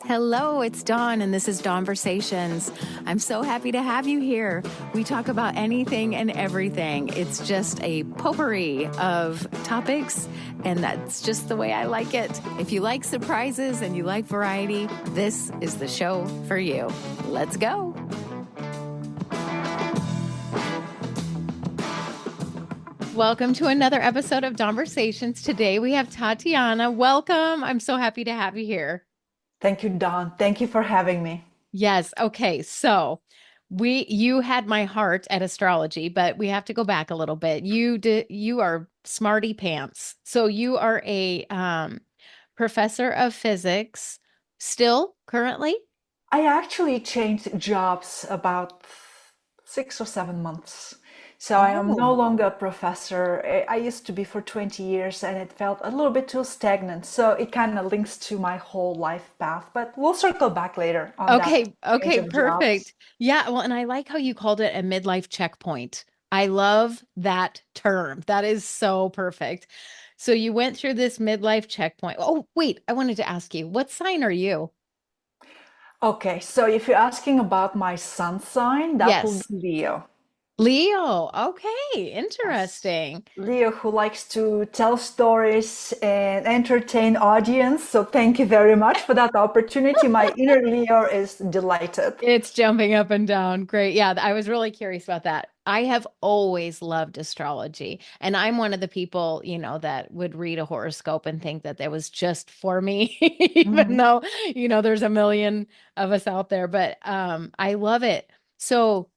Hello, it's Dawn, and this is Dawnversations. I'm so happy to have you here. We talk about anything and everything. It's just a potpourri of topics, and that's just the way I like it. If you like surprises and you like variety, this is the show for you. Let's go. Welcome to another episode of Dawnversations. Today we have Tatiana. Welcome. I'm so happy to have you here. Thank you, Dawn. Thank you for having me. Yes. Okay. So you had my heart at astrology, but we have to go back a little bit. You are smarty pants. So you are a professor of physics still currently? I actually changed jobs about 6 or 7 months. So I am no Oh. longer a professor. I used to be for 20 years and it felt a little bit too stagnant. So it kind of links to my whole life path, but we'll circle back later on that Okay. change Okay. of jobs. Perfect. Yeah. Well, and I like how you called it a midlife checkpoint. I love that term. That is so perfect. So you went through this midlife checkpoint. Oh, wait, I wanted to ask you, what sign are you? Okay, so if you're asking about my sun sign, that will Yes. be Leo. Leo. Okay. Yes. Interesting. Leo, who likes to tell stories and entertain audience. So thank you very much for that opportunity. My inner Leo is delighted. It's jumping up and down. Great. Yeah, I was really curious about that. I have always loved astrology, and I'm one of the people, that would read a horoscope and think that that was just for me, even Mhm. though, there's a million of us out there, but I love it. So,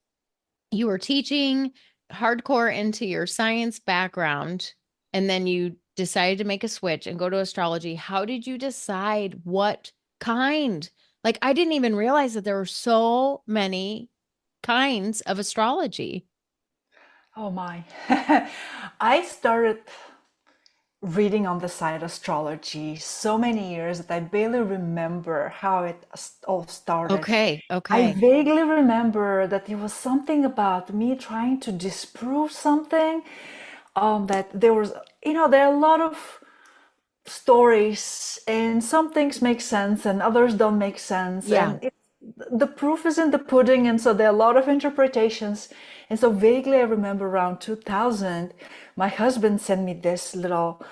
you were teaching hardcore into your science background, and then you decided to make a switch and go to astrology. How did you decide what kind? Like, I didn't even realize that there were so many kinds of astrology. Oh my. I started reading on the side astrology so many years that I barely remember how all started. Okay, I okay. vaguely remember that it was something about me trying to disprove something. That there was, there are a lot of stories, and some things make sense and others don't make sense. Yeah. And the proof is in the pudding, and so there are a lot of interpretations. And so vaguely, I remember around 2000, my husband sent me this little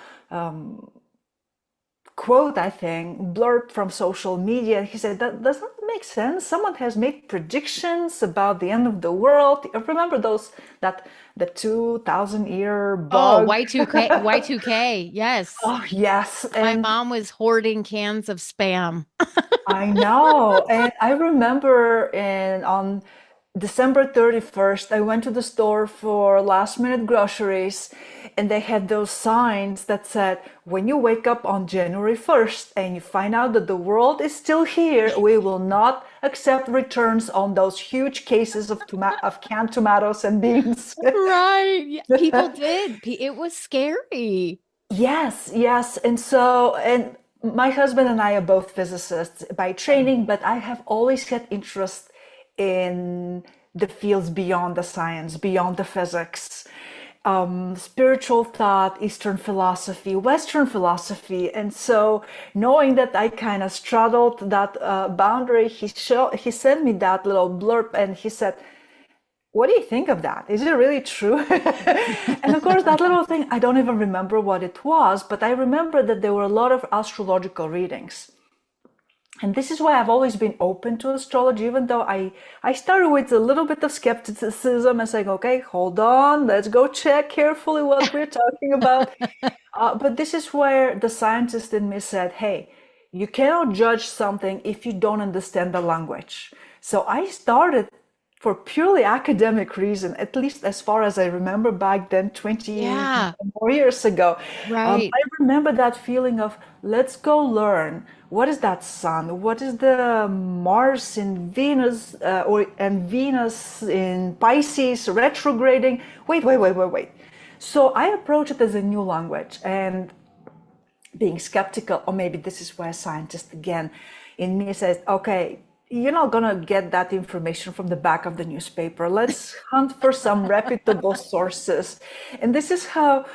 quote, I think, blurb from social media. He said, that doesn't make sense. Someone has made predictions about the end of the world. You remember that the 2000-year Oh, bug? Y2K, Y2K. Yes. Oh, yes. My And mom was hoarding cans of spam. I know. And I remember on December 31st, I went to the store for last minute groceries, and they had those signs that said, when you wake up on January 1st and you find out that the world is still here, we will not accept returns on those huge cases of canned tomatoes and beans. Right. Yeah, people did. It was scary. Yes, yes. And my husband and I are both physicists by training, but I have always had interest in the fields beyond the science, beyond the physics, spiritual thought, Eastern philosophy, Western philosophy. And so knowing that I kind of straddled that boundary, he sent me that little blurb and he said, what do you think of that? Is it really true? And of course, that little thing, I don't even remember what it was, but I remember that there were a lot of astrological readings. And this is why I've always been open to astrology, even though I started with a little bit of skepticism and saying, okay, hold on, let's go check carefully what we're talking about. But this is where the scientist in me said, hey, you cannot judge something if you don't understand the language. So I started for purely academic reason, at least as far as I remember back then, 20 Yeah, more years ago. right. I remember that feeling of let's go learn. What is that sun? What is the Mars in Venus and Venus in Pisces retrograding? Wait. So I approach it as a new language and being skeptical, or maybe this is where scientist again in me says, okay, you're not gonna get that information from the back of the newspaper. Let's hunt for some reputable sources. And this is how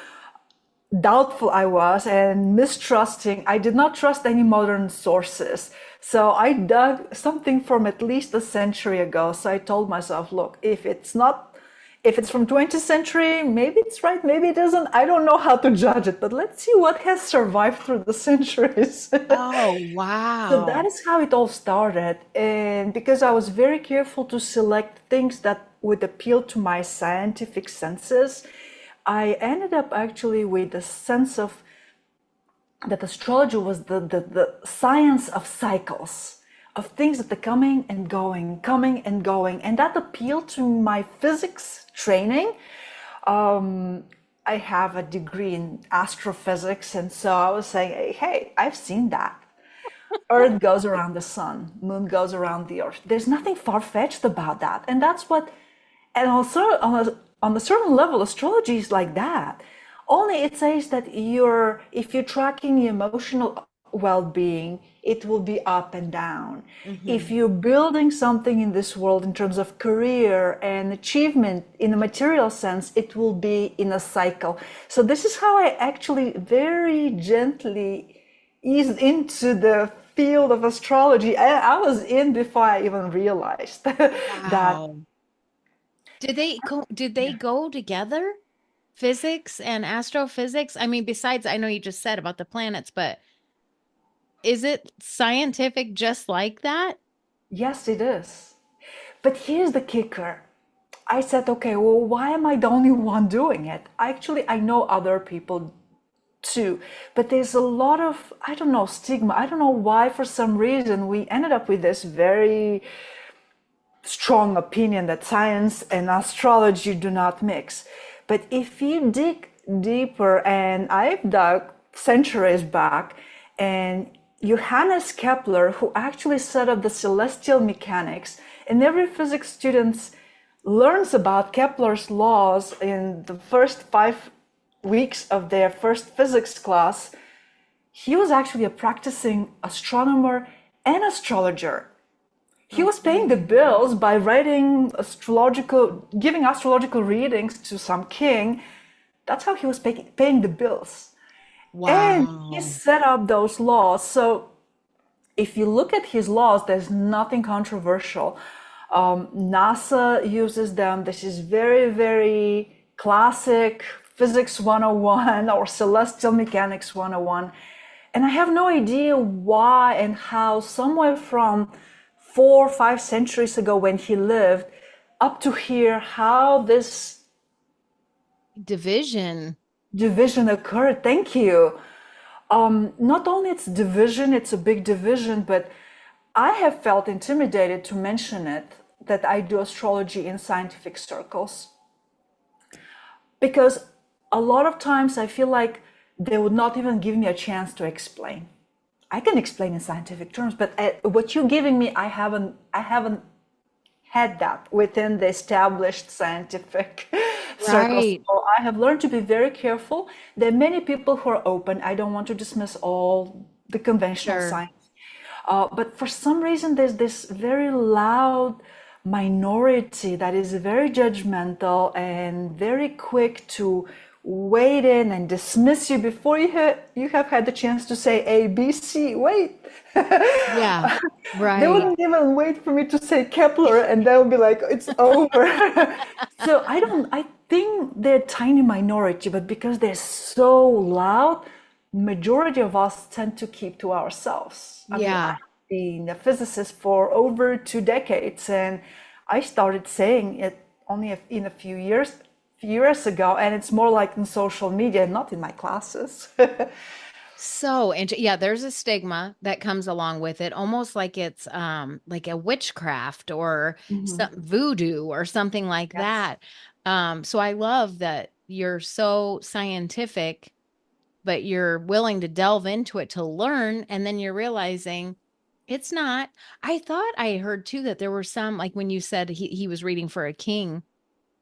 doubtful I was and mistrusting. I did not trust any modern sources. So I dug something from at least a century ago. So I told myself, look, if it's from 20th century, maybe it's right, maybe it isn't. I don't know how to judge it, but let's see what has survived through the centuries. Oh, So that wow. is how it all started. And because I was very careful to select things that would appeal to my scientific senses, I ended up actually with a sense of that astrology was the science of cycles, of things that are coming and going, coming and going. And that appealed to my physics training. I have a degree in astrophysics, and so I was saying, hey, I've seen that. Earth goes around the sun, moon goes around the earth. There's nothing far-fetched about that. And that's what, and also on a certain level, astrology is like that. Only it says that if you're tracking emotional well-being, it will be up and down. If Hmm. you're building something in this world in terms of career and achievement in a material sense, it will be in a cycle. So this is how I actually very gently eased into the field of astrology. I was in before I even realized that. Wow. Did they go together? Physics and astrophysics? I mean, besides, I know you just said about the planets, but is it scientific just like that? Yes, it is. But here's the kicker. I said, okay, well, why am I the only one doing it? Actually, I know other people too, but there's a lot of, I don't know, stigma. I don't know why, for some reason, we ended up with this very strong opinion that science and astrology do not mix. But if you dig deeper, and I've dug centuries back, and Johannes Kepler, who actually set up the celestial mechanics, and every physics student learns about Kepler's laws in the first 5 weeks of their first physics class. He was actually a practicing astronomer and astrologer. He was paying the Okay. bills by giving astrological readings to some king. That's how he was paying the bills. And he Wow. set up those laws. So if you look at his laws, there's nothing controversial. NASA uses them. This is very, very classic physics 101 or celestial mechanics 101. And I have no idea why and how, somewhere from 4 or 5 centuries ago when he lived, up to here, how this Division. division occurred. Thank you. Not only it's division, it's a big division, but I have felt intimidated to mention it that I do astrology in scientific circles because a lot of times I feel like they would not even give me a chance to explain. I can explain in scientific terms, but what you're giving me, I haven't had that within the established scientific circles. Right. So I have learned to be very careful. There are many people who are open. I don't want to dismiss all the conventional Sure. science. But for some reason, there's this very loud minority that is very judgmental and very quick to wade in and dismiss you before you have had the chance to say A, B, C. Wait. Yeah. They Right. wouldn't even wait for me to say Kepler, and they would be like, it's over. So I think they're a tiny minority, but because they're so loud, majority of us tend to keep to ourselves. I mean, Yeah. I've been a physicist for over 2 decades, and I started saying it only in a few years ago, and it's more like in social media, not in my classes. So, and yeah, there's a stigma that comes along with it, almost like it's like a witchcraft or some Mhm. voodoo or something like Yes. that. So I love that you're so scientific, but you're willing to delve into it to learn, and then you're realizing it's not. I thought I heard too that there were some, like when you said he was reading for a king,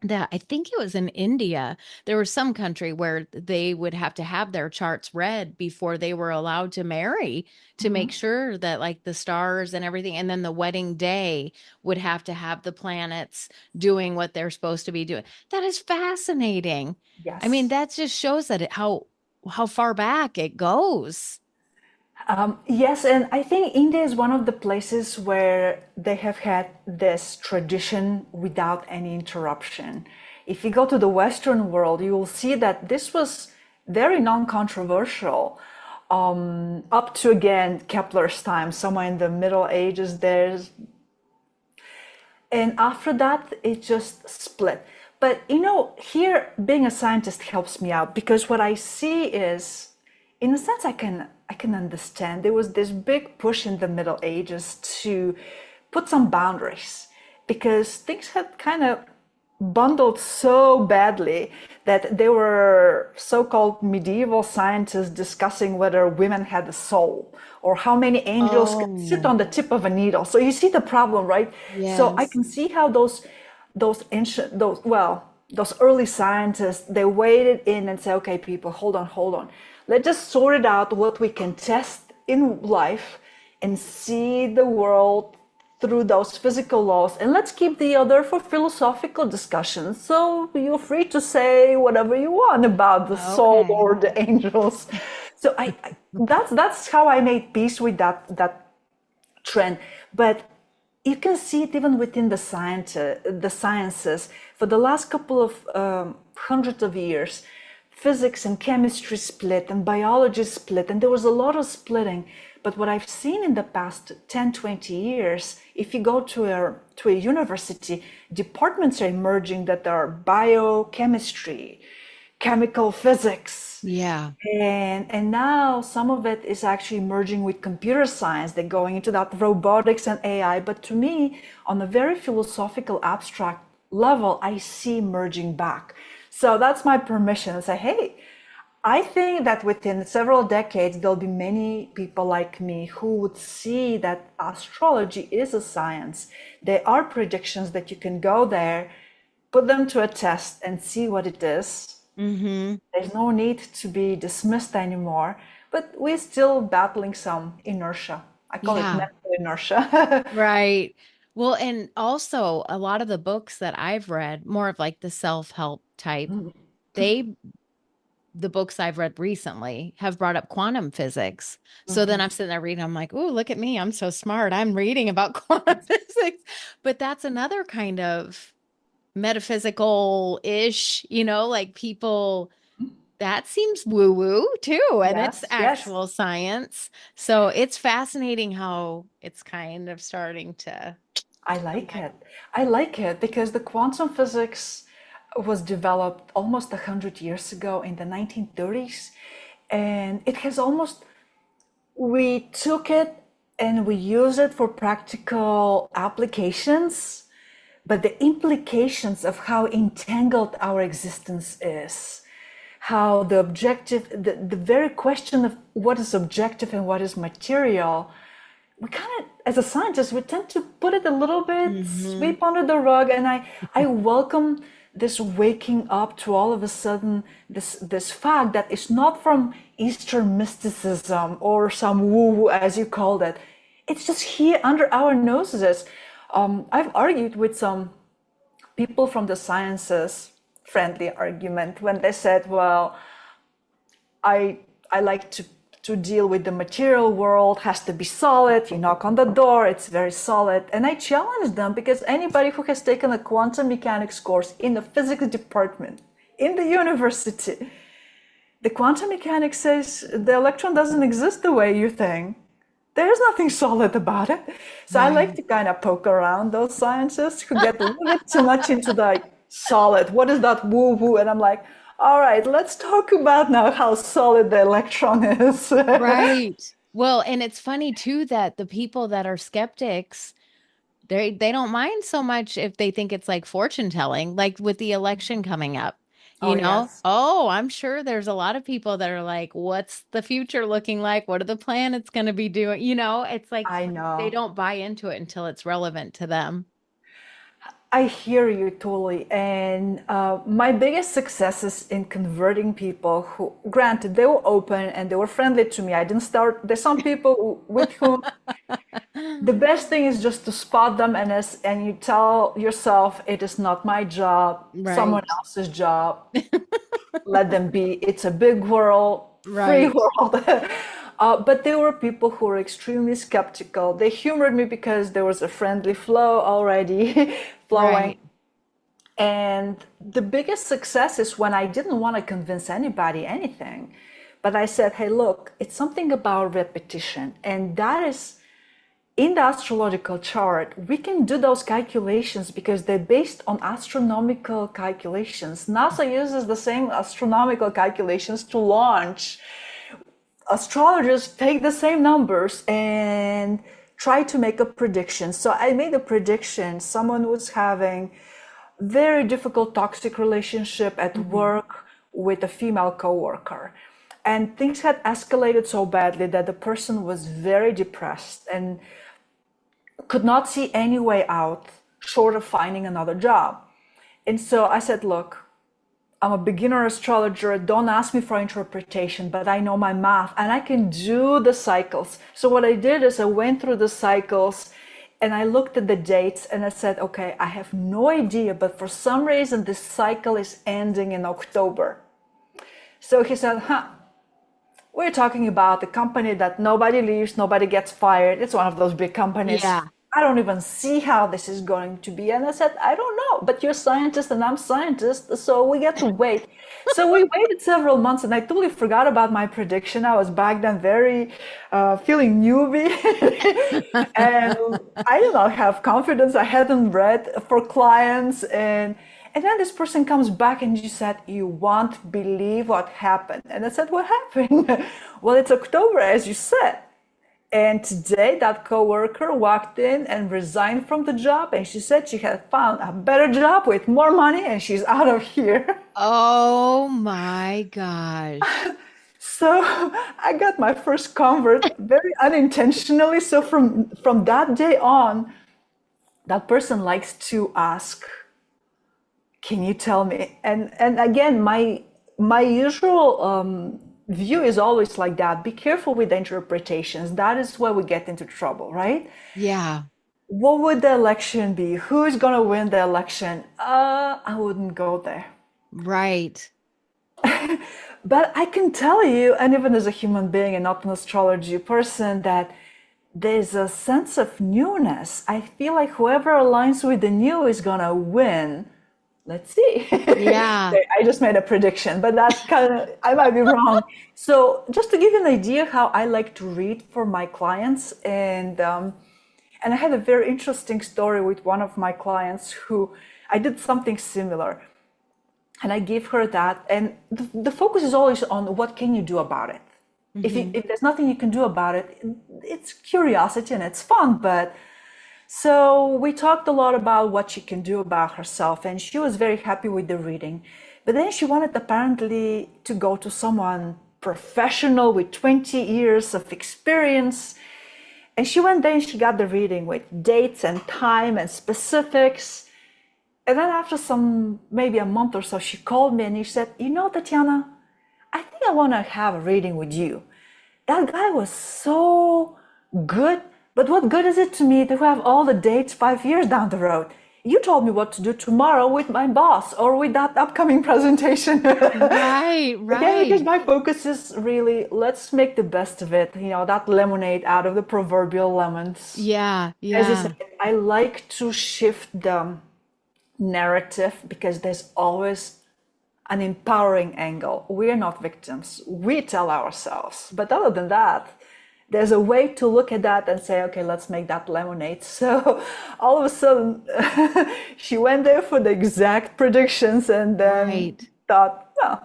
that I think it was in India. There was some country where they would have to have their charts read before they were allowed to marry to make Mhm. sure that like the stars and everything. And then the wedding day would have to have the planets doing what they're supposed to be doing. That is fascinating. I mean, Yes. that just shows that how how far back it goes. Yes, and I think India is one of the places where they have had this tradition without any interruption. If you go to the Western world, you will see that this was very non-controversial up to again Kepler's time, somewhere in the Middle Ages. And after that, it just split. But here being a scientist helps me out because what I see is, in a sense, I can understand. There was this big push in the Middle Ages to put some boundaries because things had kind of bundled so badly that there were so-called medieval scientists discussing whether women had a soul or how many angels could sit Oh, on the tip of a needle. So you see the problem, right? So I yes. can see how those ancient those early scientists, they waded in and said, okay, people, hold on. Let's just sort it out what we can test in life and see the world through those physical laws, and let's keep the other for philosophical discussions. So you're free to say whatever you want about the soul Okay. or the angels. So that's how I made peace with that trend. But you can see it even within the sciences. For the last couple of hundreds of years, physics and chemistry split and biology split, and there was a lot of splitting. But what I've seen in the past 10, 20 years, if you go to a university, departments are emerging that are biochemistry, chemical physics, Yeah. and now some of it is actually merging with computer science. They're going into that robotics and AI. But to me, on a very philosophical, abstract level, I see merging back. So that's my permission to say, hey, I think that within several decades, there'll be many people like me who would see that astrology is a science. There are predictions that you can go there, put them to a test, and see what it is. Mm-hmm. There's no need to be dismissed anymore, but we're still battling some inertia. I call it Yeah. mental inertia. Right. Well, and also a lot of the books that I've read, more of like the self-help type, they the books I've read recently have brought up quantum physics. So then I'm sitting there reading, I'm like, "Ooh, look at me. I'm so smart. I'm reading about quantum physics." But that's another kind of metaphysical-ish, like people that seems woo-woo too, and it's Yes, yes. actual science. So it's fascinating how it's kind of starting to I like connect. it. I like it because the quantum physics was developed almost 100 years ago in the 1930s. And it has almost, we took it and we use it for practical applications, but the implications of how entangled our existence is, how the very question of what is objective and what is material, we kind of, as a scientist, we tend to put it a little bit, Hmm. sweep under the rug. And I welcome this waking up to all of a sudden this fact that it's not from Eastern mysticism or some woo-woo, as you called it. It's just here under our noses. I've argued with some people from the sciences, friendly argument, when they said, well, I I like to deal with the material world, has to be solid. You knock on the door, it's very solid. And I challenge them because anybody who has taken a quantum mechanics course in the physics department in the university, the quantum mechanics says the electron doesn't exist the way you think. There's nothing solid about it. So I like Right. to kind of poke around those scientists who get a little bit too much into the solid. What is that woo woo? And I'm like, all right, let's talk about now how solid the electron is. Right. Well, and it's funny too that the people that are skeptics, they don't mind so much if they think it's like fortune telling, like with the election coming up. Oh, yes. Oh, I'm sure there's a lot of people that are like, what's the future looking like? What are the planets going to be doing? It's like I they know. don't buy into it until it's relevant to them. I hear you totally. And my biggest successes in converting people who, granted, they were open and they were friendly to me. I didn't start, there's some people with whom the best thing is just to spot them and you tell yourself it is not my job, someone Right. else's job. Let them be. It's a big world. free Right. world. But there were people who were extremely skeptical. They humored me because there was a friendly flow already flowing. Right. And the biggest success is when I didn't want to convince anybody anything, but I said, hey, look, it's something about repetition. And that is in the astrological chart, we can do those calculations because they're based on astronomical calculations. NASA uses the same astronomical calculations to launch. Astrologers take the same numbers and try to make a prediction. So I made a prediction. Someone was having very difficult toxic relationship at Hmm. work with a female coworker. And things had escalated so badly that the person was very depressed and could not see any way out short of finding another job. And so I said, look, I'm a beginner astrologer. Don't ask me for interpretation, but I know my math and I can do the cycles. So what I did is I went through the cycles and I looked at the dates and I said, okay, I have no idea, but for some reason this cycle is ending in October. So he said, we're talking about a company that nobody leaves, nobody gets fired. It's one of those big companies. Yeah. I don't even see how this is going to be. And I said, I don't know, but you're a scientist and I'm a scientist, so we get to wait. So we waited several months and I totally forgot about my prediction. I was back then very feeling newbie and I did not have confidence. I hadn't read for clients and then this person comes back and you said, you won't believe what happened. And I said, what happened? Well, it's October, as you said. And today that coworker walked in and resigned from the job. And she said she had found a better job with more money and she's out of here. Oh my gosh. So I got my first convert very unintentionally. So from that day on, that person likes to ask, can you tell me? And again, my usual view is always like that. Be careful with the interpretations. That is where we get into trouble, right? Yeah. What would the election be? Who is gonna win the election? I wouldn't go there. Right. But I can tell you, and even as a human being and not an astrology person, that there's a sense of newness. I feel like whoever aligns with the new is gonna win. Let's see. Yeah. I just made a prediction, but that kind of, I might be wrong. So just to give you an idea how I like to read for my clients, and I had a very interesting story with one of my clients who I did something similar, and I gave her that, and the focus is always on what can you do about it. Hmm. If there's nothing you can do about it, it's curiosity and it's fun, but so we talked a lot about what she can do about herself, and she was very happy with the reading. But then she wanted apparently to go to someone professional with 20 years of experience. And she went there and she got the reading with dates and time and specifics. And then after some, maybe a month or so, she called me and she said, you know, Tatiana, I think I want to have a reading with you. That guy was so good. But what good is it to me to have all the dates 5 years down the road? You told me what to do tomorrow with my boss or with that upcoming presentation. Right. Again, because Right. my focus is really let's make the best of it. You know, that lemonade out of the proverbial lemons. Yeah. As you said, Yeah. I like to shift the narrative because there's always an empowering angle. We are not victims. We tell ourselves. But other than that, there's a way to look at that and say, okay, let's make that lemonade. So all of a sudden, she went there for the exact predictions and then Right. thought, well,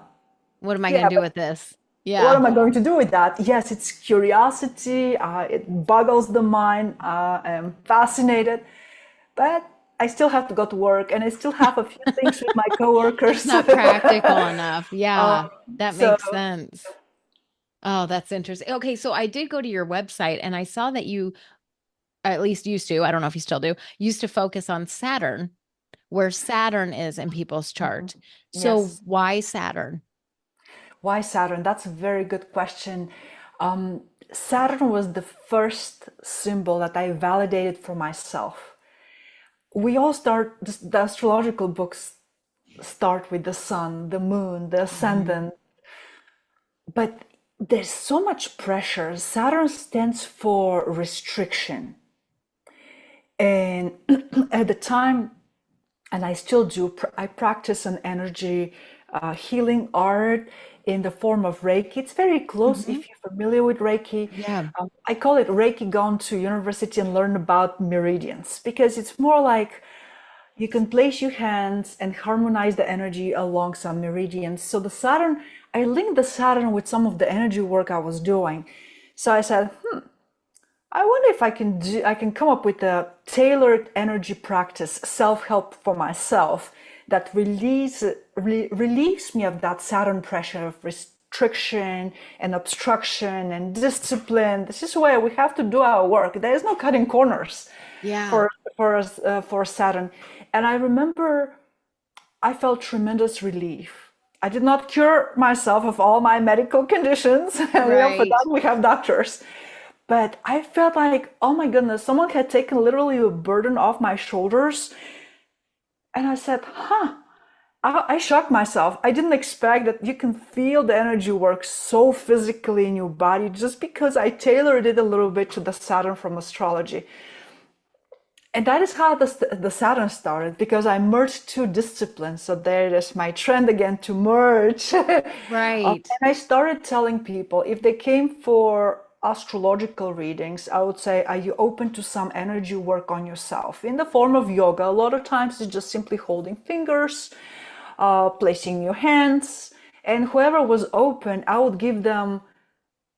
What am I going yeah, to do but with this? what Yeah. am I going to do with that? Yes, it's curiosity. It boggles the mind. I am fascinated, but I still have to go to work and I still have a few things with my It's coworkers. not practical enough. Yeah. That So makes sense. Oh, that's interesting. Okay, so I did go to your website and I saw that you at least used to, I don't know if you still do, used to focus on Saturn, where Saturn is in people's chart. So yes, why Saturn? why Saturn? That's a very good question. Saturn was the first symbol that I validated for myself. We all start, the astrological books start with the sun, the moon, the Mhm. ascendant, but there's so much pressure. Saturn stands for restriction. And at the time, and I still do, I practice an energy healing art in the form of Reiki. It's very close Hmm. if you're familiar with Reiki. Yeah. I call it Reiki gone to university and learn about meridians because it's more like you can place your hands and harmonize the energy along some meridians. So the Saturn, I linked the Saturn with some of the energy work I was doing. So I said, I wonder if I can come up with a tailored energy practice, self-help for myself that relieves me of that Saturn pressure of restriction and obstruction and discipline. This is where we have to do our work. There is no cutting corners Yeah. for for Saturn. And I remember I felt tremendous relief. I did not cure myself of all my medical conditions. For Right. that we have doctors. But I felt like, oh my goodness, someone had taken literally a burden off my shoulders. And I said, huh, I shocked myself. I didn't expect that you can feel the energy work so physically in your body just because I tailored it a little bit to the Saturn from astrology. And that is how the Saturn started because I merged two disciplines. So there it is, my trend again to merge. Right. And I started telling people if they came for astrological readings, I would say, are you open to some energy work on yourself in the form of yoga? A lot of times it's just simply holding fingers, placing your hands. And whoever was open, I would give them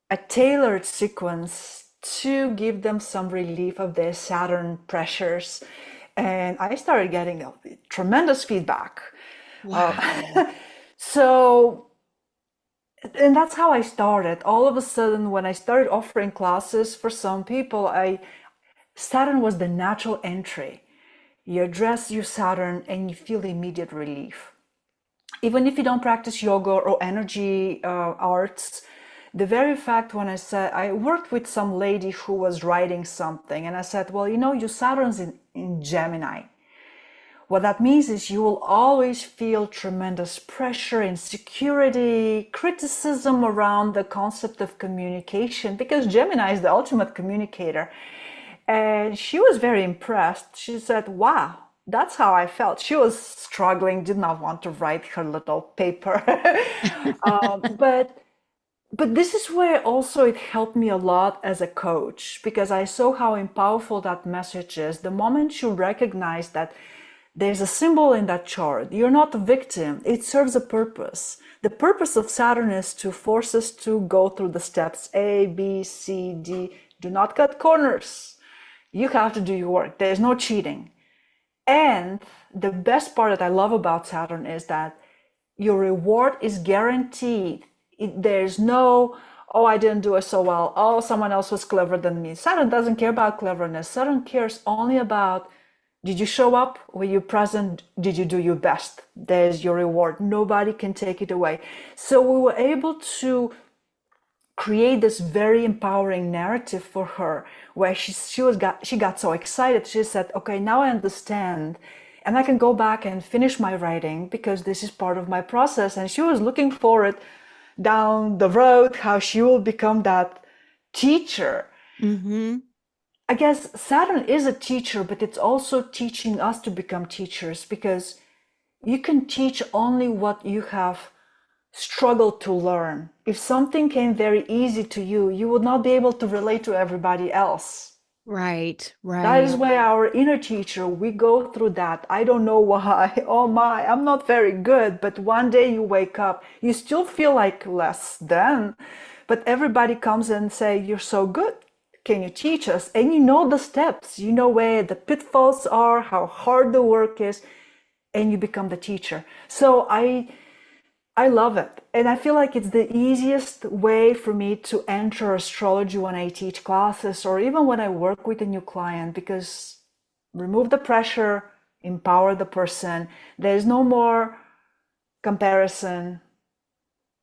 a tailored sequence to give them some relief of their Saturn pressures. And I started getting a tremendous feedback. Wow. So, and that's how I started. All of a sudden, when I started offering classes for some people, Saturn was the natural entry. You address your Saturn and you feel immediate relief. Even if you don't practice yoga or energy arts, the very fact when I said, I worked with some lady who was writing something, and I said, well, your Saturn's in Gemini. What that means is you will always feel tremendous pressure, insecurity, criticism around the concept of communication because Gemini is the ultimate communicator. And she was very impressed. She said, wow, that's how I felt. She was struggling, did not want to write her little paper. But this is where also it helped me a lot as a coach because I saw how powerful that message is. The moment you recognize that there's a symbol in that chart, you're not a victim, it serves a purpose. The purpose of Saturn is to force us to go through the steps A, B, C, D. Do not cut corners. You have to do your work. There's no cheating. And the best part that I love about Saturn is that your reward is guaranteed. There's no, oh, I didn't do it so well. Oh, someone else was clever than me. Saturn doesn't care about cleverness. Saturn cares only about, did you show up? Were you present? Did you do your best? There's your reward. Nobody can take it away. So we were able to create this very empowering narrative for her where she got so excited. She said, okay, now I understand and I can go back and finish my writing because this is part of my process. And she was looking forward down the road how she will become that teacher. Hmm. I guess Saturn is a teacher, but it's also teaching us to become teachers because you can teach only what you have struggled to learn. If something came very easy to you, you would not be able to relate to everybody else. Right. That is Right. why our inner teacher, we go through that. I don't know why. Oh my, I'm not very good. But one day you wake up, you still feel like less than. But everybody comes and say, you're so good. Can you teach us? And you know the steps. You know where the pitfalls are, how hard the work is, and you become the teacher. So I love it. And I feel like it's the easiest way for me to enter astrology when I teach classes or even when I work with a new client because remove the pressure, empower the person. There's no more comparison,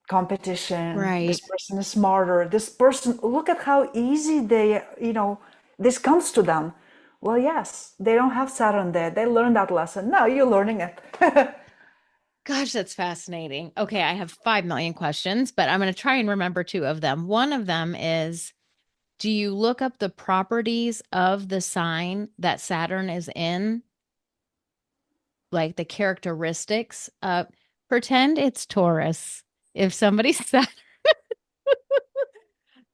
competition. This Right. person is smarter. This person, look at how easy this comes to them. Well, yes, they don't have Saturn there. They learned that lesson. Now you're learning it. Gosh, that's fascinating. Okay, I have 5 million questions, but I'm going to try and remember two of them. One of them is, do you look up the properties of the sign that Saturn is in, like the characteristics? Pretend it's Taurus. If somebody's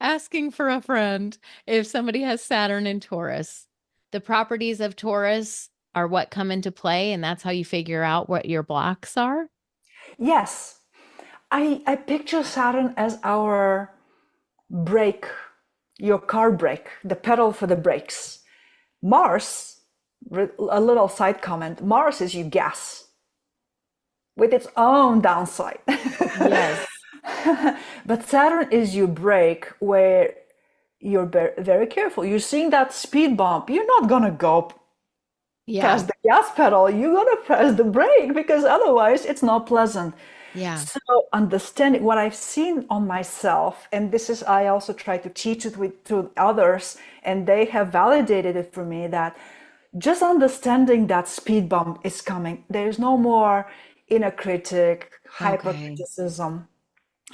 asking for a friend, if somebody has Saturn in Taurus, the properties of Taurus are what come into play, and that's how you figure out what your blocks are. Yes, I picture Saturn as our brake, your car brake, the pedal for the brakes. Mars, a little side comment, Mars is your gas with its own downside. Yes. But Saturn is your brake where you're very careful. You're seeing that speed bump, you're not gonna go press Yeah. the gas pedal, you gotta press the brake because otherwise it's not pleasant. Yeah. So understanding what I've seen on myself, and this is I also try to teach it with to others, and they have validated it for me that just understanding that speed bump is coming. There's no more inner critic, Okay. hypercriticism.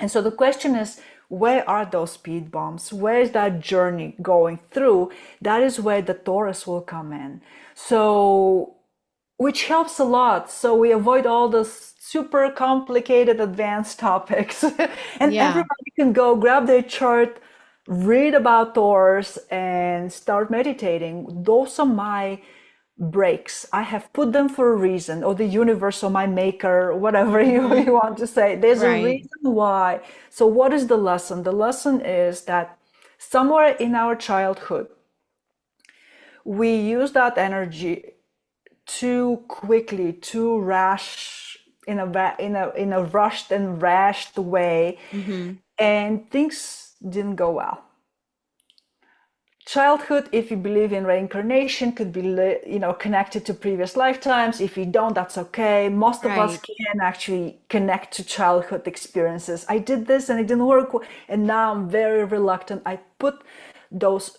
And so the question is, where are those speed bumps? Where is that journey going through? That is where the Taurus will come in. So, which helps a lot. So we avoid all the super complicated advanced topics. And Yeah. everybody can go grab their chart, read about Taurus, and start meditating. Those are my breaks. I have put them for a reason, or the universe, or my maker, whatever Hmm. you want to say. There's a Right. reason why. So, what is the lesson? The lesson is that somewhere in our childhood, we use that energy too quickly, too rash, in a rushed and rashed way, Hmm. and things didn't go well. Childhood, if you believe in reincarnation, could be connected to previous lifetimes. If you don't, that's okay. Most of us Right. can actually connect to childhood experiences. I did this and it didn't work, and now I'm very reluctant. I put those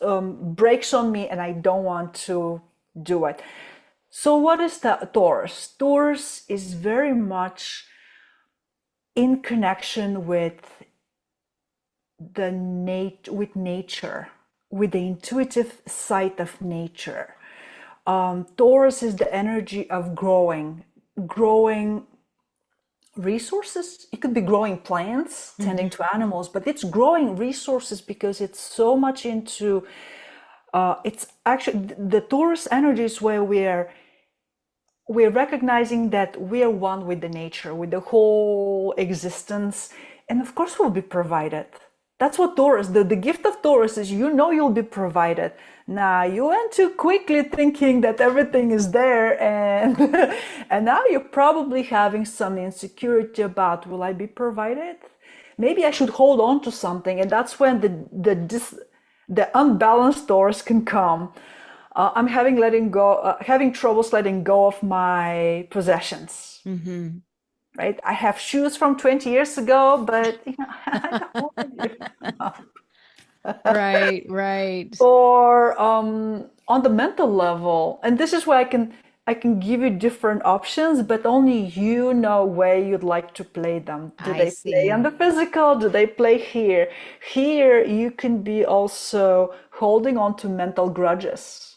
brakes on me, and I don't want to do it. So what is the Taurus? Taurus is very much in connection with with nature, with the intuitive side of nature. Taurus is the energy of growing resources. It could be growing plants, tending Hmm. to animals, but it's growing resources because it's so much into. It's actually the Taurus energy is where we're recognizing that we are one with the nature, with the whole existence, and of course we'll be provided. That's what Taurus, the gift of Taurus is, you'll be provided. Now you went too quickly thinking that everything is there, and and now you're probably having some insecurity about, will I be provided? Maybe I should hold on to something, and that's when the unbalanced Taurus can come. I'm having troubles letting go of my possessions. Hmm. Right? I have shoes from 20 years ago, but I don't want you. Right. Right. Or on the mental level, and this is where I can give you different options, but only you know where you'd like to play them. Do I they play on see. the physical? Do they play here? Here, you can be also holding on to mental grudges,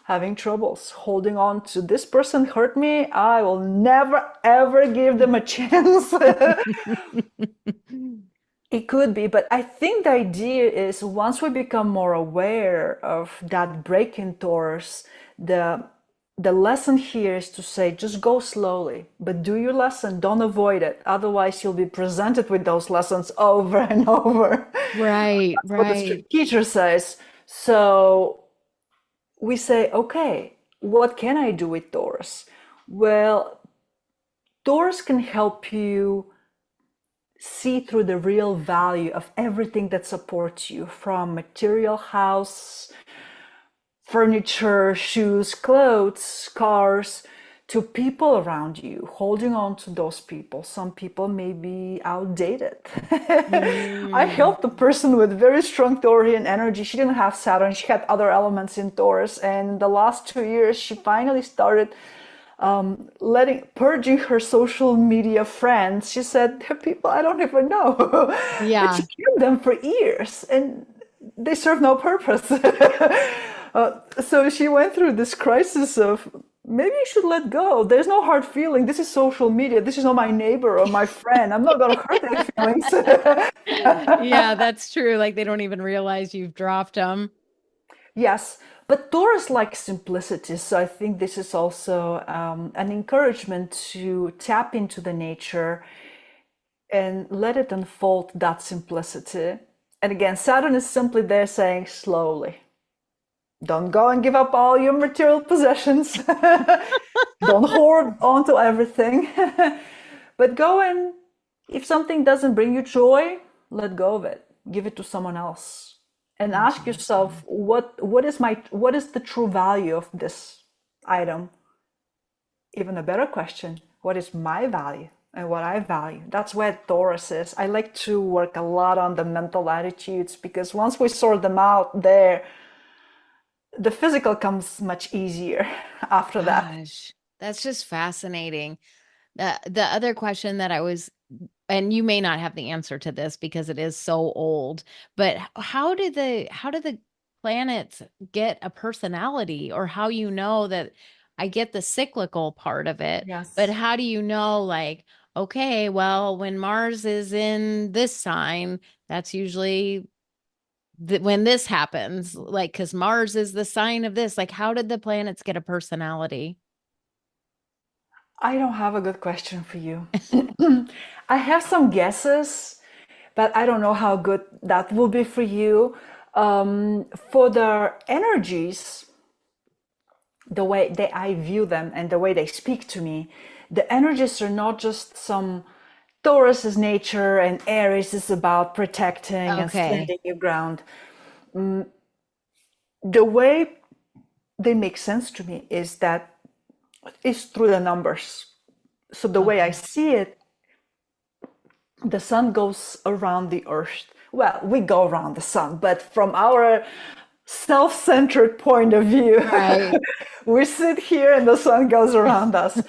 having troubles holding on to, this person hurt me, I will never ever give them a chance. It could be, but I think the idea is once we become more aware of that break in doors, the lesson here is to say just go slowly, but do your lesson, don't avoid it. Otherwise, you'll be presented with those lessons over and over. Right. That's what the Right. teacher says. So we say, okay, what can I do with doors? Well, doors can help you see through the real value of everything that supports you, from material house, furniture, shoes, clothes, cars, to people around you, holding on to those people. Some people may be outdated. I Mm. helped a person with very strong Taurian energy. She didn't have Saturn, she had other elements in Taurus. And in the last 2 years, she finally started purging her social media friends. She said, "There are people I don't even know," but she Yeah. kept them for years, and they serve no purpose. So she went through this crisis of maybe you should let go. There's no hard feeling. This is social media. This is not my neighbor or my friend. I'm not going to hurt their feelings. Yeah, that's true. Like they don't even realize you've dropped them. Yes, but Taurus likes simplicity. So I think this is also an encouragement to tap into the nature and let it unfold that simplicity. And again, Saturn is simply there saying slowly. Don't go and give up all your material possessions. Don't hoard onto everything. But go and, if something doesn't bring you joy, let go of it. Give it to someone else. And ask Interesting. yourself, what is the true value of this item? Even a better question, what is my value and what I value? That's where Taurus is. I like to work a lot on the mental attitudes because once we sort them out there, the physical comes much easier after that. Gosh, that's just fascinating. The other question that I was, and you may not have the answer to this because it is so old, but how do the planets get a personality, or how you know that? I get the cyclical part of it, but Yes. how do you know, like, okay, well, when Mars is in this sign, that's usually when this happens, like, because Mars is the sign of this. Like, how did the planets get a personality? I don't have a good question for you. I have some guesses, but I don't know how good that will be for you. For the energies, the way that I view them and the way they speak to me, the energies are not just some Taurus is nature and Aries is about protecting and Okay. standing your ground. The way they make sense to me is through the numbers. So the way I Okay. see it, the sun goes around the earth. Well, we go around the sun, but from our self-centered point of view, Right. we sit here and the sun goes around us.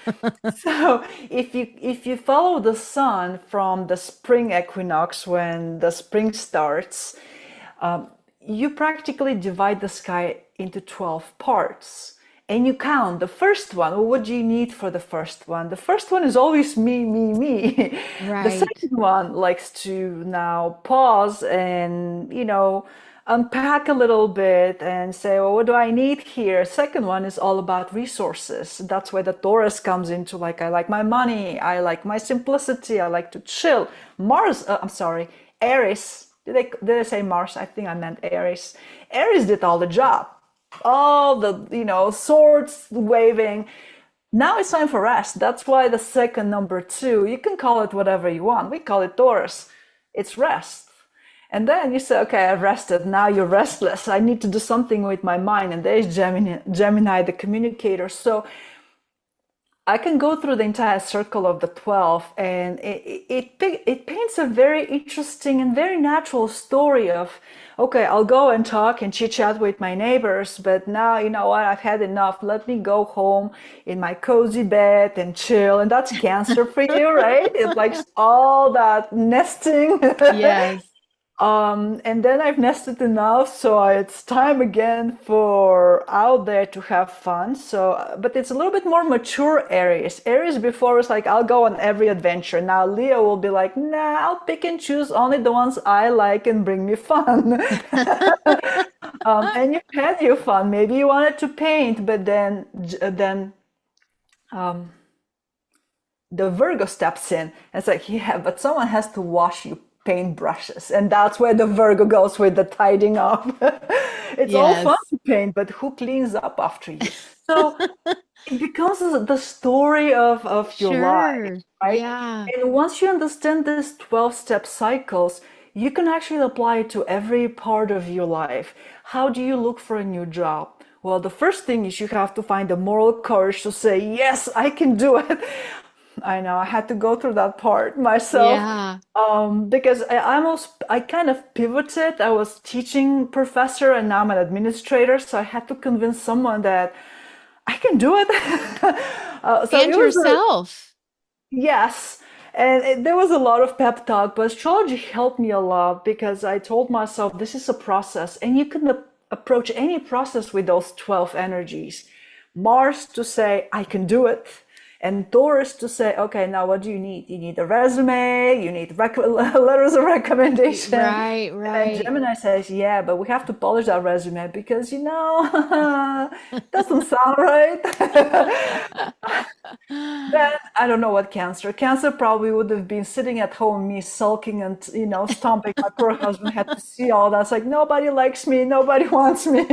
So if you follow the sun from the spring equinox when the spring starts, you practically divide the sky into 12 parts and you count the first one. Well, what do you need for the first one? The first one is always me, me, me. The Right. second one likes to now pause and, unpack a little bit and say, well, what do I need here? Second one is all about resources. That's where the Taurus comes into, like, I like my money, I like my simplicity, I like to chill. I'm sorry, Aries. Did I say Mars? I think I meant Aries. Aries did all the job, all the swords waving. Now it's time for rest. That's why the second number two, you can call it whatever you want. We call it Taurus. It's rest. And then you say, okay, I've rested. Now you're restless. I need to do something with my mind. And there's Gemini, the communicator. So I can go through the entire circle of the 12, and it paints a very interesting and very natural story of, okay, I'll go and talk and chit chat with my neighbors, but now, you know what, I've had enough. Let me go home in my cozy bed and chill. And that's Cancer for you, right? It likes all that nesting. Yes. And then I've nested enough, so it's time again for out there to have fun. So, but it's a little bit more mature Aries. Aries before was like, I'll go on every adventure. Now Leo will be like, nah, I'll pick and choose only the ones I like and bring me fun. And you had your fun. Maybe you wanted to paint, but then the Virgo steps in. And it's like, yeah, but someone has to wash you paint brushes. And that's where the Virgo goes with the tidying up. It's all fun Yes. to paint, but who cleans up after you? So it becomes the story of your life, Sure. right? Yeah. And once you understand these 12-step cycles, you can actually apply it to every part of your life. How do you look for a new job? Well, the first thing is you have to find the moral courage to say, yes, I can do it. I know I had to go through that part myself, Yeah. because I kind of pivoted. I was teaching professor and now I'm an administrator, so I had to convince someone that I can do it. So And it was a yourself. yes. And there was a lot of pep talk, but astrology helped me a lot because I told myself this is a process and you can approach any process with those 12 energies. Mars to say, I can do it. And Taurus to say, okay, now what do you need? You need a resume, you need letters of recommendation. Right, And then right. Gemini says, yeah, but we have to polish that resume because, doesn't sound right. Then I don't know what Cancer. Cancer probably would have been sitting at home, me sulking and stomping. My poor husband had to see all that. It's like nobody likes me, nobody wants me.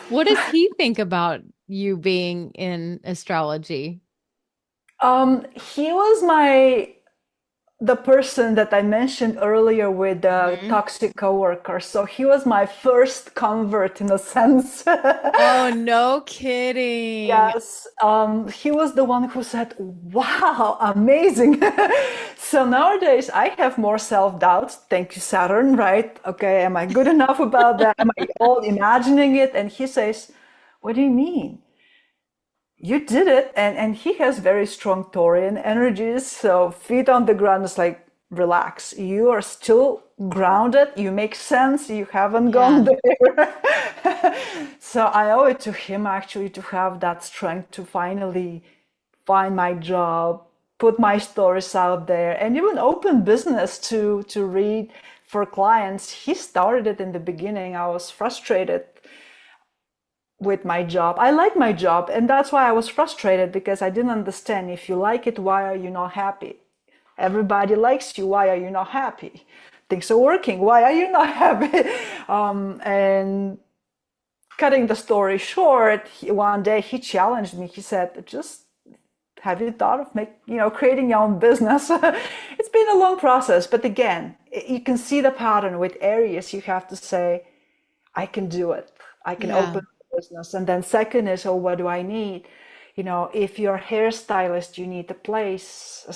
What does he think about you being in astrology? He was the person that I mentioned earlier with the Mhm. toxic coworker. So he was my first convert in a sense. Oh, no kidding. Yes, he was the one who said, "Wow, amazing." So nowadays I have more self-doubt. Thank you, Saturn, right? Okay, am I good enough about that? Am I all imagining it? And he says, "What do you mean? You did it." And he has very strong Taurian energies. So feet on the ground is like, relax. You are still grounded. You make sense. You haven't gone Yeah. there. So I owe it to him actually to have that strength to finally find my job, put my stories out there, and even open business to read for clients. He started it in the beginning. I was frustrated with my job. I like my job, and that's why I was frustrated because I didn't understand. If you like it, why are you not happy? Everybody likes you. Why are you not happy? Things are working. Why are you not happy? And cutting the story short, one day he challenged me. He said, "Just have you thought of creating your own business?" It's been a long process, but again, you can see the pattern with Aries. You have to say, I can do it. I can Yeah. open a business. And then second is, oh, what do I need? If you're a hairstylist, you need a place, a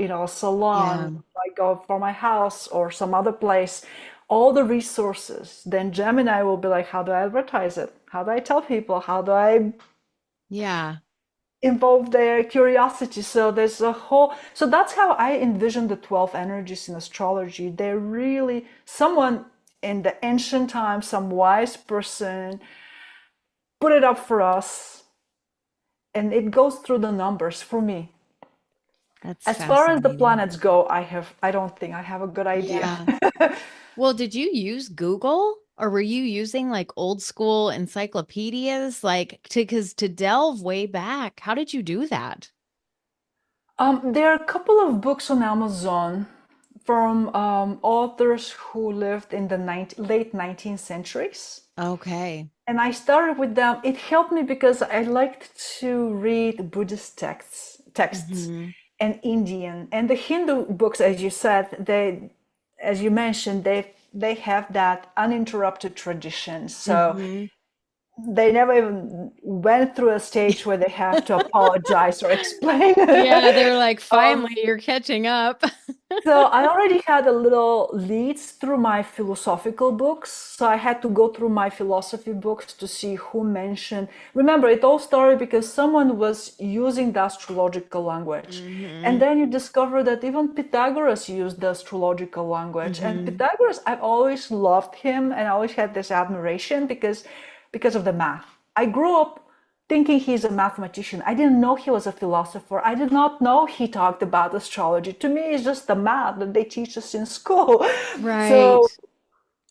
Yeah. salon. I go for my house or some other place, all the resources. Then Gemini will be like, how do I advertise it? How do I tell people? How do I Yeah. involve their curiosity? So there's a whole, so that's how I envision the 12 energies in astrology. They're really someone in the ancient times, some wise person put it up for us, and it goes through the numbers for me. That's As far as the fascinating. planets go, I don't think I have a good idea. Yeah. Well, did you use Google or were you using like old school encyclopedias because to delve way back, how did you do that? There are a couple of books on Amazon from authors who lived in the late 19th centuries. Okay. And I started with them. It helped me because I liked to read Buddhist texts Hmm. and Indian. And the Hindu books, as you said, as you mentioned, they have that uninterrupted tradition. So Hmm. they never even went through a stage where they have to apologize or explain. Yeah, they're like, um, finally, you're catching up. so I already had a little leads through my philosophical books. So I had to go through my philosophy books to see who mentioned. Remember, it all started because someone was using the astrological language. And Hmm. then you discover that even Pythagoras used the astrological language. And Hmm. Pythagoras, I've always loved him and I always had this admiration because of the math. I grew up thinking he's a mathematician. I didn't know he was a philosopher. I did not know he talked about astrology. To me, it's just the math that they teach us in school. Right. So,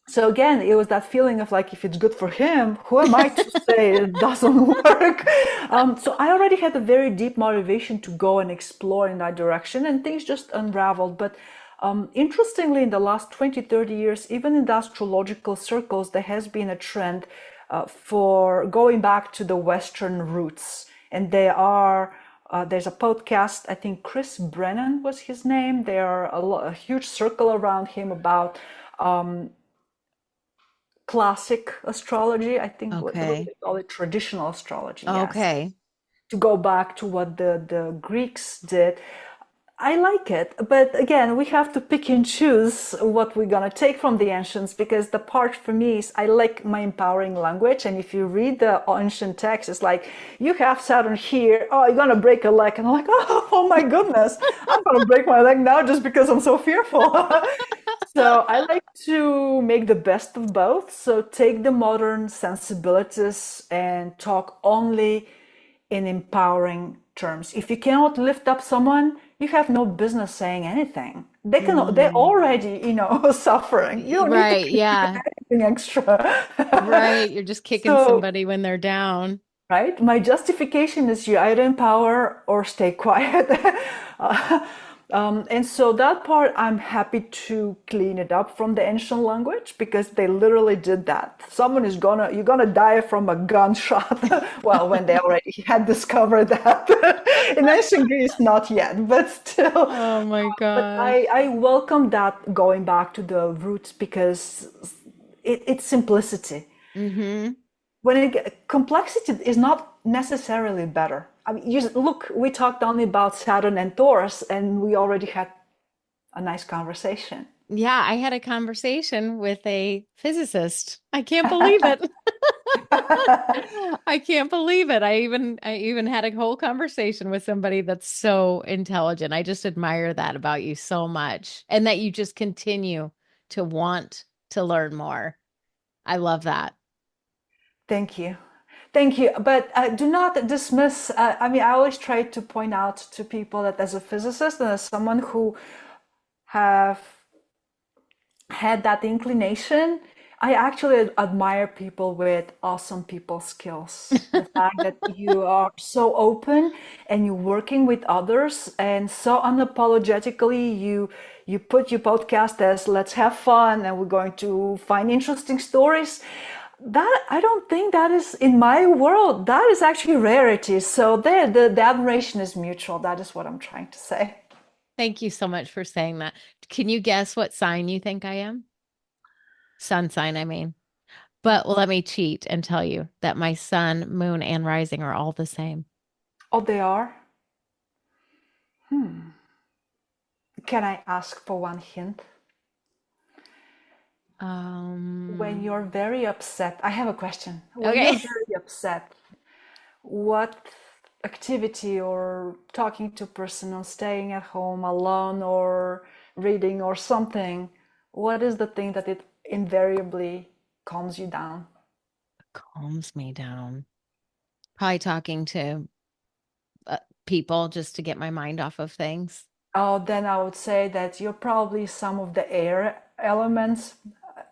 so again, it was that feeling of like, if it's good for him, who am I to say it doesn't work? So I already had a very deep motivation to go and explore in that direction, and things just unraveled. But interestingly, in the last 20, 30 years, even in the astrological circles, there has been a trend for going back to the Western roots. And there's a podcast, I think Chris Brennan was his name. There are a huge circle around him about classic astrology. I think what do Okay. they call it? Traditional astrology, yes. Okay. To go back to what the Greeks did. I like it, but again, we have to pick and choose what we're gonna take from the ancients because the part for me is I like my empowering language. And if you read the ancient text, it's like you have Saturn here. Oh, you're gonna break a leg, and I'm like, oh my goodness, I'm gonna break my leg now just because I'm so fearful. So I like to make the best of both. So take the modern sensibilities and talk only in empowering terms. If you cannot lift up someone, you have no business saying anything. They're Mm. already, suffering. You don't need to Right, contribute yeah. anything extra. Right. You're just kicking So, somebody when they're down. right, my justification is you either empower or stay quiet. Uh, and so that part, I'm happy to clean it up from the ancient language because they literally did that. You're gonna die from a gunshot. Well, when they already had discovered that. In ancient Greece, not yet, but still. Oh my But gosh. I welcome that going back to the roots because it's simplicity. Mm-hmm. Complexity is not necessarily better. I mean, look, we talked only about Saturn and Taurus, and we already had a nice conversation. Yeah, I had a conversation with a physicist. I can't believe it. I can't believe it. I even had a whole conversation with somebody that's so intelligent. I just admire that about you so much and that you just continue to want to learn more. I love that. Thank you. Thank you. But do not dismiss. I mean, I always try to point out to people that as a physicist and as someone who have had that inclination, I actually admire people with awesome people skills. The fact that you are so open and you're working with others and so unapologetically you put your podcast as let's have fun and we're going to find interesting stories. That I don't think that is in my world. That is actually rarity. So there, the admiration is mutual. That is what I'm trying to say. Thank you so much for saying that. Can you guess what sign you think I am? Sun sign, I mean. But let me cheat and tell you that my sun, moon, and rising are all the same. Oh, they are? Can I ask for one hint? When Um, you're very upset, I have a question. When you're okay. very upset, what activity or talking to a person or staying at home alone or reading or something, what is the thing that it invariably calms you down? Calms me down. Probably talking to uh, people just to get my mind off of things. Oh, then I would say that you're probably some of the air elements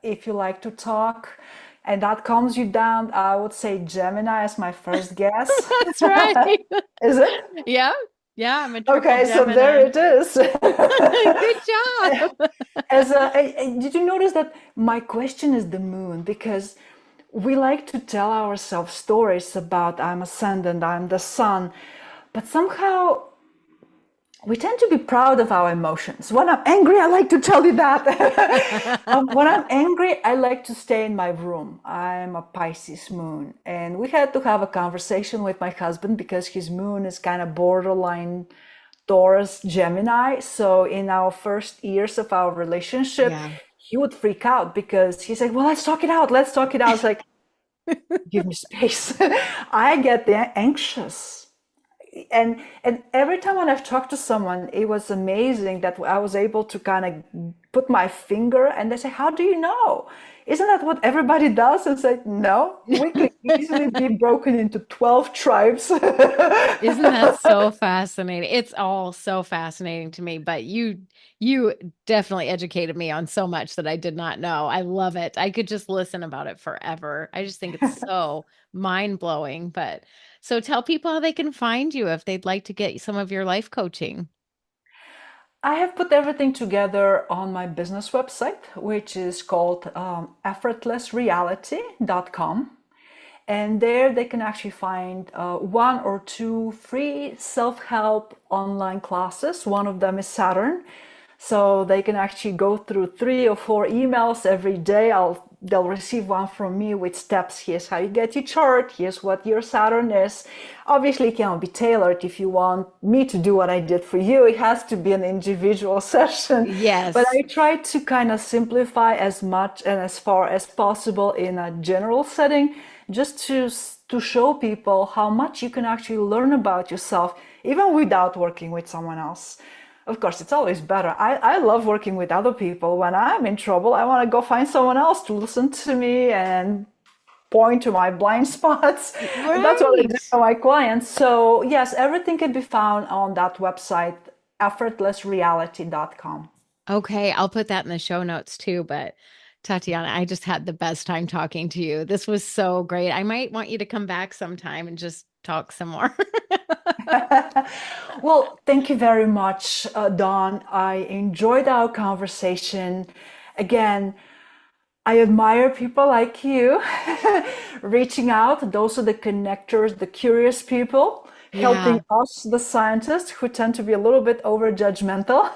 if you like to talk, and that calms you down. I would say Gemini as my first guess. That's right. Is it? Yeah. Yeah, I'm a triple Okay, so there Gemini. it is. Good job. Did you notice that my question is the moon? Because we like to tell ourselves stories about I'm ascendant, I'm the sun, but somehow we tend to be proud of our emotions. When I'm angry, I like to tell you that. When I'm angry, I like to stay in my room. I'm a Pisces moon. And we had to have a conversation with my husband because his moon is kind of borderline Taurus Gemini. So in our first years of our relationship, Yeah. he would freak out because he said, well, let's talk it out. Let's talk it out. It's like, give me space. I get anxious and every time when I've talked to someone, it was amazing that I was able to kind of put my finger and they say, how do you know? Isn't that what everybody does? And say, no, we could easily be broken into 12 tribes. Isn't that so fascinating? It's all so fascinating to me, but you definitely educated me on so much that I did not know. I love it. I could just listen about it forever. I just think it's so mind-blowing. But so tell people how they can find you if they'd like to get some of your life coaching. I have put everything together on my business website, which is called effortlessreality.com. And there they can actually find one or two free self-help online classes. One of them is Saturn. So they can actually go through 3 or 4 emails every day. I'll they'll receive one from me with steps. Here's how you get your chart. Here's what your Saturn is. Obviously, it can be tailored. If you want me to do what I did for you, it has to be an individual session. But Yes. I try to kind of simplify as much and as far as possible in a general setting, just to show people how much you can actually learn about yourself, even without working with someone else. Of course, it's always better. I love working with other people. When I'm in trouble, I want to go find someone else to listen to me and point to my blind spots. That's what I do Right. for my clients. So, yes, everything can be found on that website, effortlessreality.com. Okay, I'll put that in the show notes too. But Tatiana, I just had the best time talking to you. This was so great. I might want you to come back sometime and just talk some more. Well, thank you very much, Dawn. I enjoyed our conversation. Again, I admire people like you reaching out. Those are the connectors, the curious people, helping Yeah. us, the scientists, who tend to be a little bit over judgmental.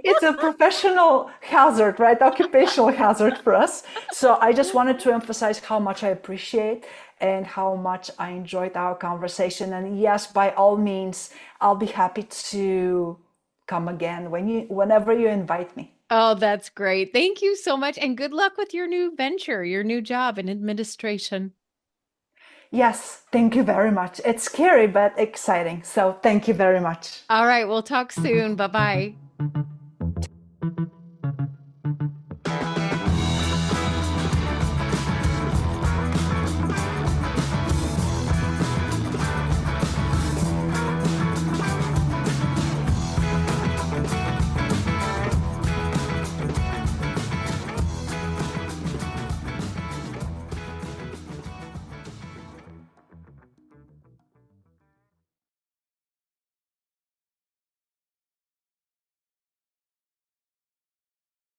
It's a professional hazard, right? Occupational hazard for us. So I just wanted to emphasize how much I appreciate and how much I enjoyed our conversation. And yes, by all means, I'll be happy to come again whenever you invite me. Oh, that's great. Thank you so much. And good luck with your new venture, your new job in administration. Yes, thank you very much. It's scary but exciting. So thank you very much. All right, we'll talk soon. Bye bye.